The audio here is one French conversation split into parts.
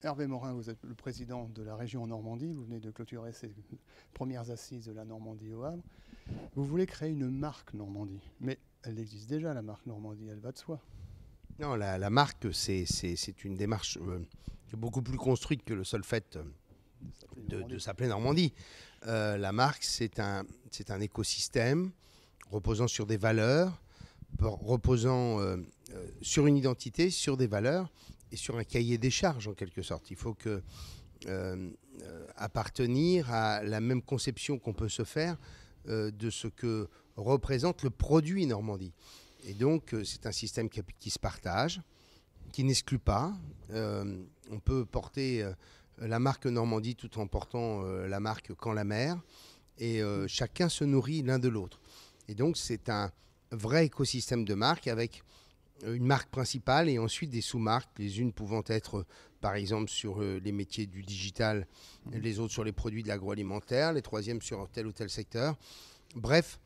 Hervé Morin, vous êtes le président de la région Normandie, vous venez de clôturer ces premières assises de la Normandie au Havre. Vous voulez créer une marque Normandie, mais elle existe déjà, la marque Normandie, elle va de soi. Non, la marque, c'est une démarche beaucoup plus construite que le seul fait de s'appeler Normandie. La marque, c'est un écosystème reposant sur des valeurs, reposant sur une identité, sur des valeurs et sur un cahier des charges en quelque sorte. Il faut appartenir à la même conception qu'on peut se faire de ce que représente le produit Normandie. Et donc, c'est un système qui se partage, qui n'exclut pas. On peut porter la marque Normandie tout en portant la marque Quand la mer. Et chacun se nourrit l'un de l'autre. Et donc, c'est un vrai écosystème de marques avec une marque principale et ensuite des sous-marques, les unes pouvant être, par exemple, sur les métiers du digital, les autres sur les produits de l'agroalimentaire, les troisièmes sur tel ou tel secteur. Bref,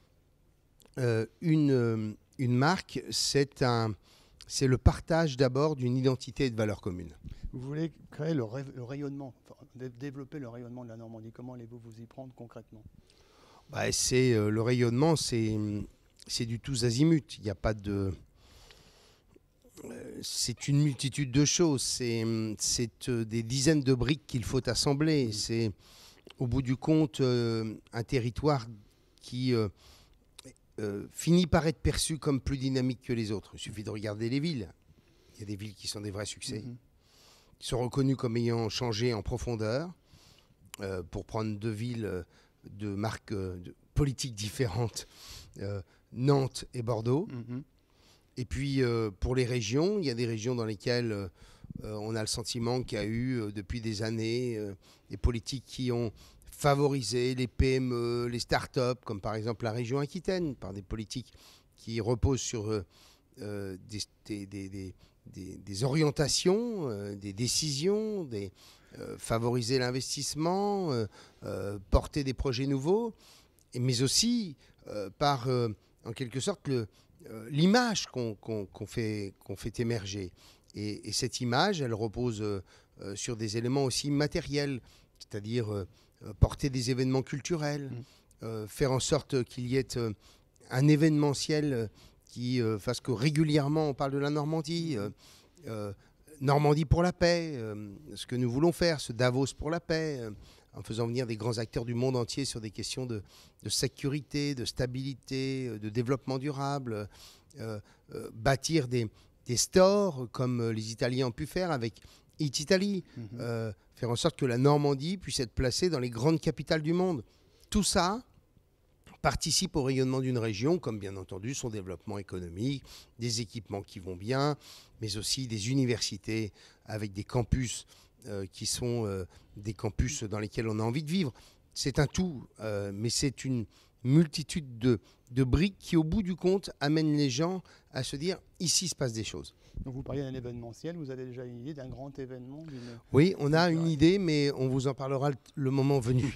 une marque, c'est le partage d'abord d'une identité et de valeurs communes. Vous voulez créer le rayonnement, enfin, développer le rayonnement de la Normandie. Comment allez-vous vous y prendre concrètement? Le rayonnement, c'est du tous azimuts. Il n'y a pas de... C'est une multitude de choses. C'est des dizaines de briques qu'il faut assembler. C'est, au bout du compte, un territoire qui finit par être perçu comme plus dynamique que les autres. Il suffit de regarder les villes. Il y a des villes qui sont des vrais succès, qui sont reconnues comme ayant changé en profondeur. Pour prendre deux villes de marques politiques différentes, Nantes et Bordeaux. Et puis, pour les régions, il y a des régions dans lesquelles on a le sentiment qu'il y a eu, depuis des années, des politiques qui ont favorisé les PME, les start-up, comme par exemple la région Aquitaine, par des politiques qui reposent sur des orientations, des décisions, favoriser l'investissement, porter des projets nouveaux, mais aussi par, en quelque sorte, l'image qu'on fait émerger. Et cette image, elle repose sur des éléments aussi matériels, c'est-à-dire porter des événements culturels, faire en sorte qu'il y ait un événementiel qui fasse que régulièrement on parle de la Normandie. Normandie pour la paix, ce que nous voulons faire, ce Davos pour la paix, en faisant venir des grands acteurs du monde entier sur des questions de sécurité, de stabilité, de développement durable, bâtir des stores comme les Italiens ont pu faire avec Eat Italy, faire en sorte que la Normandie puisse être placée dans les grandes capitales du monde. Tout ça participe au rayonnement d'une région, comme bien entendu son développement économique, des équipements qui vont bien, mais aussi des universités avec des campus qui sont des campus dans lesquels on a envie de vivre. C'est un tout, mais c'est une multitude de briques qui, au bout du compte, amènent les gens à se dire « ici se passe des choses ». Donc vous parliez d'un événementiel, vous avez déjà une idée d'un grand événement? Oui, on a une idée, mais on vous en parlera le moment venu.